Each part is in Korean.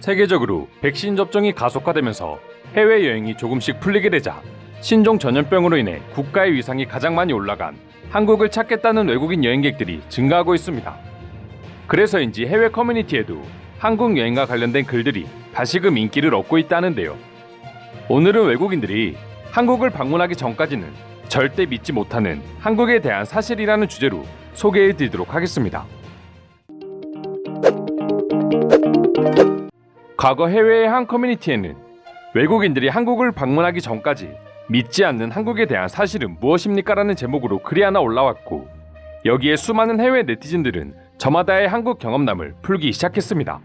세계적으로 백신 접종이 가속화되면서 해외여행이 조금씩 풀리게 되자 신종 전염병으로 인해 국가의 위상이 가장 많이 올라간 한국을 찾겠다는 외국인 여행객들이 증가하고 있습니다. 그래서인지 해외 커뮤니티에도 한국 여행과 관련된 글들이 다시금 인기를 얻고 있다는데요. 오늘은 외국인들이 한국을 방문하기 전까지는 절대 믿지 못하는 한국에 대한 사실이라는 주제로 소개해드리도록 하겠습니다. 과거 해외의 한 커뮤니티에는 외국인들이 한국을 방문하기 전까지 믿지 않는 한국에 대한 사실은 무엇입니까? 라는 제목으로 글이 하나 올라왔고, 여기에 수많은 해외 네티즌들은 저마다의 한국 경험담을 풀기 시작했습니다.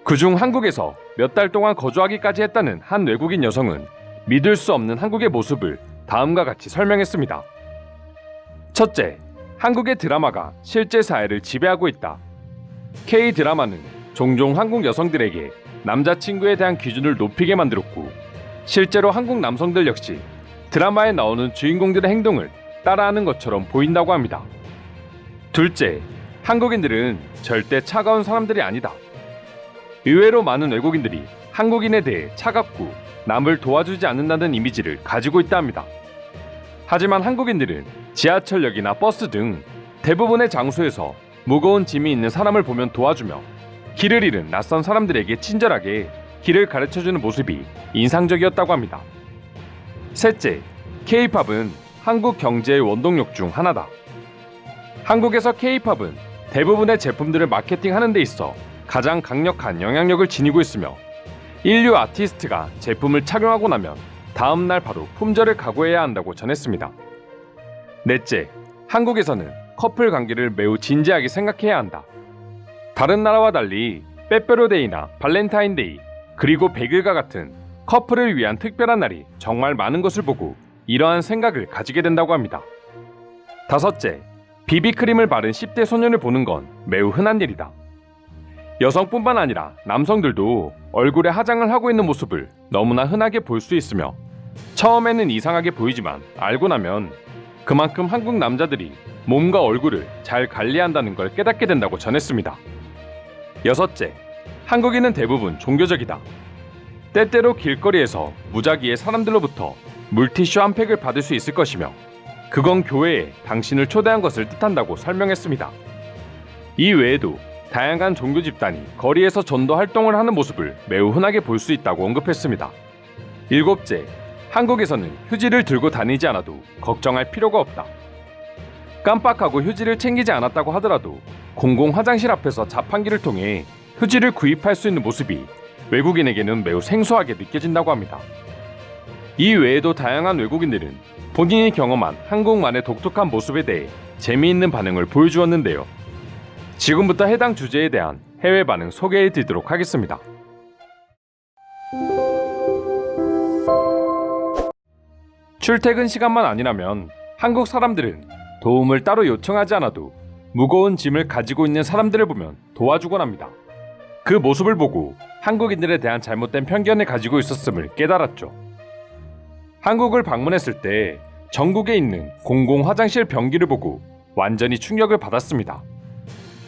그중 한국에서 몇 달 동안 거주하기까지 했다는 한 외국인 여성은 믿을 수 없는 한국의 모습을 다음과 같이 설명했습니다. 첫째, 한국의 드라마가 실제 사회를 지배하고 있다. K-드라마는 종종 한국 여성들에게 남자친구에 대한 기준을 높이게 만들었고, 실제로 한국 남성들 역시 드라마에 나오는 주인공들의 행동을 따라하는 것처럼 보인다고 합니다. 둘째, 한국인들은 절대 차가운 사람들이 아니다. 의외로 많은 외국인들이 한국인에 대해 차갑고 남을 도와주지 않는다는 이미지를 가지고 있다 합니다. 하지만 한국인들은 지하철역이나 버스 등 대부분의 장소에서 무거운 짐이 있는 사람을 보면 도와주며, 길을 잃은 낯선 사람들에게 친절하게 길을 가르쳐주는 모습이 인상적이었다고 합니다. 셋째, K-팝은 한국 경제의 원동력 중 하나다. 한국에서 K-팝은 대부분의 제품들을 마케팅하는 데 있어 가장 강력한 영향력을 지니고 있으며, 인류 아티스트가 제품을 착용하고 나면 다음날 바로 품절을 각오해야 한다고 전했습니다. 넷째, 한국에서는 커플 관계를 매우 진지하게 생각해야 한다. 다른 나라와 달리 빼빼로데이나 발렌타인데이, 그리고 100일과 같은 커플을 위한 특별한 날이 정말 많은 것을 보고 이러한 생각을 가지게 된다고 합니다. 다섯째, 비비크림을 바른 10대 소년을 보는 건 매우 흔한 일이다. 여성뿐만 아니라 남성들도 얼굴에 화장을 하고 있는 모습을 너무나 흔하게 볼 수 있으며, 처음에는 이상하게 보이지만 알고 나면 그만큼 한국 남자들이 몸과 얼굴을 잘 관리한다는 걸 깨닫게 된다고 전했습니다. 여섯째, 한국인은 대부분 종교적이다. 때때로 길거리에서 무작위의 사람들로부터 물티슈 한 팩을 받을 수 있을 것이며, 그건 교회에 당신을 초대한 것을 뜻한다고 설명했습니다. 이 외에도 다양한 종교 집단이 거리에서 전도 활동을 하는 모습을 매우 흔하게 볼 수 있다고 언급했습니다. 일곱째, 한국에서는 휴지를 들고 다니지 않아도 걱정할 필요가 없다. 깜빡하고 휴지를 챙기지 않았다고 하더라도 공공 화장실 앞에서 자판기를 통해 휴지를 구입할 수 있는 모습이 외국인에게는 매우 생소하게 느껴진다고 합니다. 이 외에도 다양한 외국인들은 본인이 경험한 한국만의 독특한 모습에 대해 재미있는 반응을 보여주었는데요. 지금부터 해당 주제에 대한 해외 반응 소개해 드리도록 하겠습니다. 출퇴근 시간만 아니라면 한국 사람들은 도움을 따로 요청하지 않아도 무거운 짐을 가지고 있는 사람들을 보면 도와주곤 합니다. 그 모습을 보고 한국인들에 대한 잘못된 편견을 가지고 있었음을 깨달았죠. 한국을 방문했을 때 전국에 있는 공공 화장실 변기를 보고 완전히 충격을 받았습니다.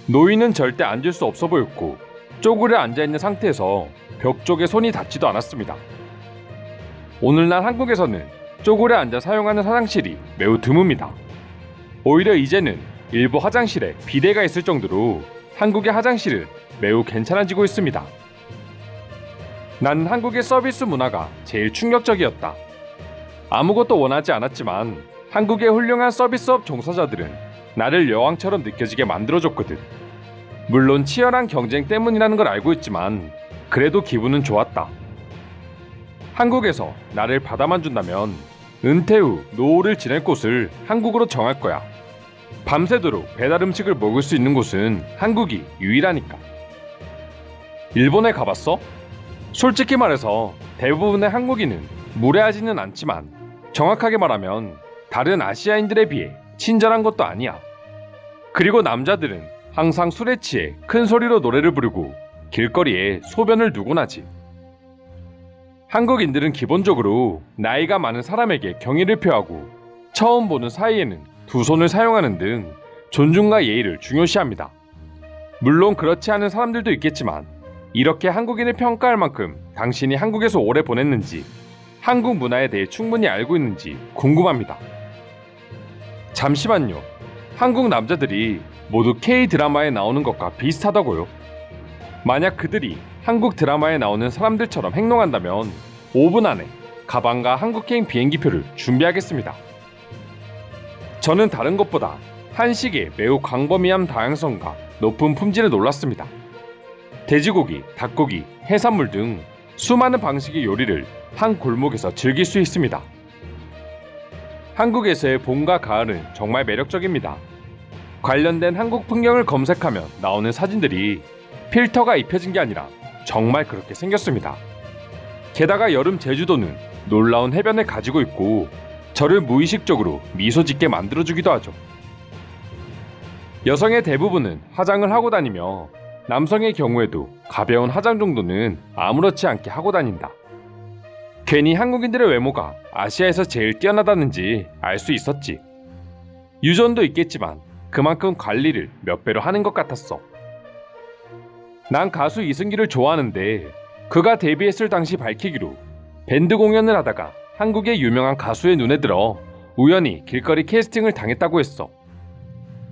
노인은 절대 앉을 수 없어 보였고, 쪼그려 앉아있는 상태에서 벽 쪽에 손이 닿지도 않았습니다. 오늘날 한국에서는 쪼그려 앉아 사용하는 화장실이 매우 드뭅니다. 오히려 이제는 일부 화장실에 비데가 있을 정도로 한국의 화장실은 매우 괜찮아지고 있습니다. 나는 한국의 서비스 문화가 제일 충격적이었다. 아무것도 원하지 않았지만 한국의 훌륭한 서비스업 종사자들은 나를 여왕처럼 느껴지게 만들어줬거든. 물론 치열한 경쟁 때문이라는 걸 알고 있지만 그래도 기분은 좋았다. 한국에서 나를 받아만 준다면 은퇴 후 노후를 지낼 곳을 한국으로 정할 거야. 밤새도록 배달 음식을 먹을 수 있는 곳은 한국이 유일하니까. 일본에 가봤어? 솔직히 말해서 대부분의 한국인은 무례하지는 않지만, 정확하게 말하면 다른 아시아인들에 비해 친절한 것도 아니야. 그리고 남자들은 항상 술에 취해 큰 소리로 노래를 부르고 길거리에 소변을 누곤 하지. 한국인들은 기본적으로 나이가 많은 사람에게 경의를 표하고, 처음 보는 사이에는 두 손을 사용하는 등 존중과 예의를 중요시합니다. 물론 그렇지 않은 사람들도 있겠지만 이렇게 한국인을 평가할 만큼 당신이 한국에서 오래 보냈는지, 한국 문화에 대해 충분히 알고 있는지 궁금합니다. 잠시만요. 한국 남자들이 모두 K-드라마에 나오는 것과 비슷하다고요? 만약 그들이 한국 드라마에 나오는 사람들처럼 행동한다면 5분 안에 가방과 한국행 비행기표를 준비하겠습니다. 저는 다른 것보다 한식의 매우 광범위한 다양성과 높은 품질에 놀랐습니다. 돼지고기, 닭고기, 해산물 등 수많은 방식의 요리를 한 골목에서 즐길 수 있습니다. 한국에서의 봄과 가을은 정말 매력적입니다. 관련된 한국 풍경을 검색하면 나오는 사진들이 필터가 입혀진 게 아니라 정말 그렇게 생겼습니다. 게다가 여름 제주도는 놀라운 해변을 가지고 있고 저를 무의식적으로 미소 짓게 만들어주기도 하죠. 여성의 대부분은 화장을 하고 다니며 남성의 경우에도 가벼운 화장 정도는 아무렇지 않게 하고 다닌다. 괜히 한국인들의 외모가 아시아에서 제일 뛰어나다는지 알 수 있었지. 유전도 있겠지만 그만큼 관리를 몇 배로 하는 것 같았어. 난 가수 이승기를 좋아하는데 그가 데뷔했을 당시 밝히기로 밴드 공연을 하다가 한국의 유명한 가수의 눈에 들어 우연히 길거리 캐스팅을 당했다고 했어.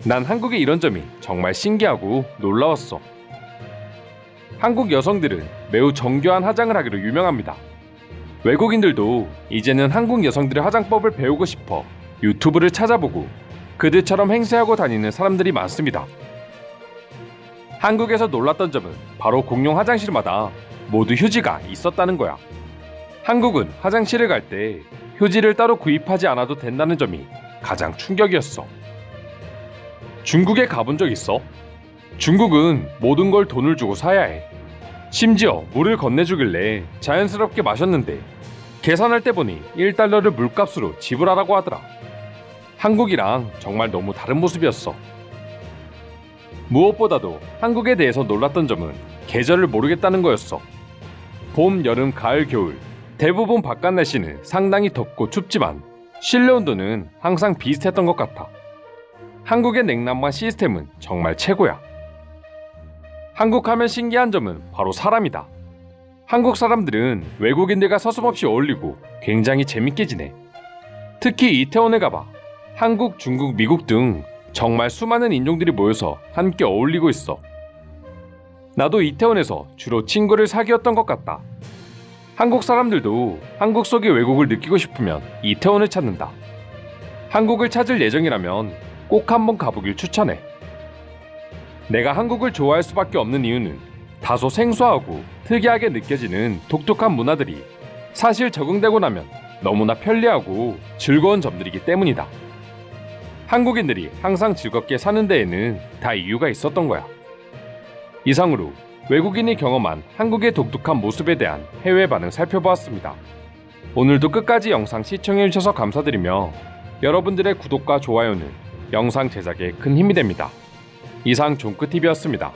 난 한국의 이런 점이 정말 신기하고 놀라웠어. 한국 여성들은 매우 정교한 화장을 하기로 유명합니다. 외국인들도 이제는 한국 여성들의 화장법을 배우고 싶어 유튜브를 찾아보고 그들처럼 행세하고 다니는 사람들이 많습니다. 한국에서 놀랐던 점은 바로 공용 화장실마다 모두 휴지가 있었다는 거야. 한국은 화장실을 갈 때 휴지를 따로 구입하지 않아도 된다는 점이 가장 충격이었어. 중국에 가본 적 있어? 중국은 모든 걸 돈을 주고 사야 해. 심지어 물을 건네주길래 자연스럽게 마셨는데 계산할 때 보니 1달러를 물값으로 지불하라고 하더라. 한국이랑 정말 너무 다른 모습이었어. 무엇보다도 한국에 대해서 놀랐던 점은 계절을 모르겠다는 거였어. 봄, 여름, 가을, 겨울 대부분 바깥 날씨는 상당히 덥고 춥지만 실내 온도는 항상 비슷했던 것 같아. 한국의 냉난방 시스템은 정말 최고야. 한국 하면 신기한 점은 바로 사람이다. 한국 사람들은 외국인들과 서슴없이 어울리고 굉장히 재밌게 지내. 특히 이태원에 가봐. 한국, 중국, 미국 등 정말 수많은 인종들이 모여서 함께 어울리고 있어. 나도 이태원에서 주로 친구를 사귀었던 것 같다. 한국 사람들도 한국 속의 외국을 느끼고 싶으면 이태원을 찾는다. 한국을 찾을 예정이라면 꼭 한번 가보길 추천해. 내가 한국을 좋아할 수밖에 없는 이유는 다소 생소하고 특이하게 느껴지는 독특한 문화들이 사실 적응되고 나면 너무나 편리하고 즐거운 점들이기 때문이다. 한국인들이 항상 즐겁게 사는 데에는 다 이유가 있었던 거야. 이상으로 외국인이 경험한 한국의 독특한 모습에 대한 해외 반응 살펴보았습니다. 오늘도 끝까지 영상 시청해주셔서 감사드리며 여러분들의 구독과 좋아요는 영상 제작에 큰 힘이 됩니다. 이상 종크TV였습니다.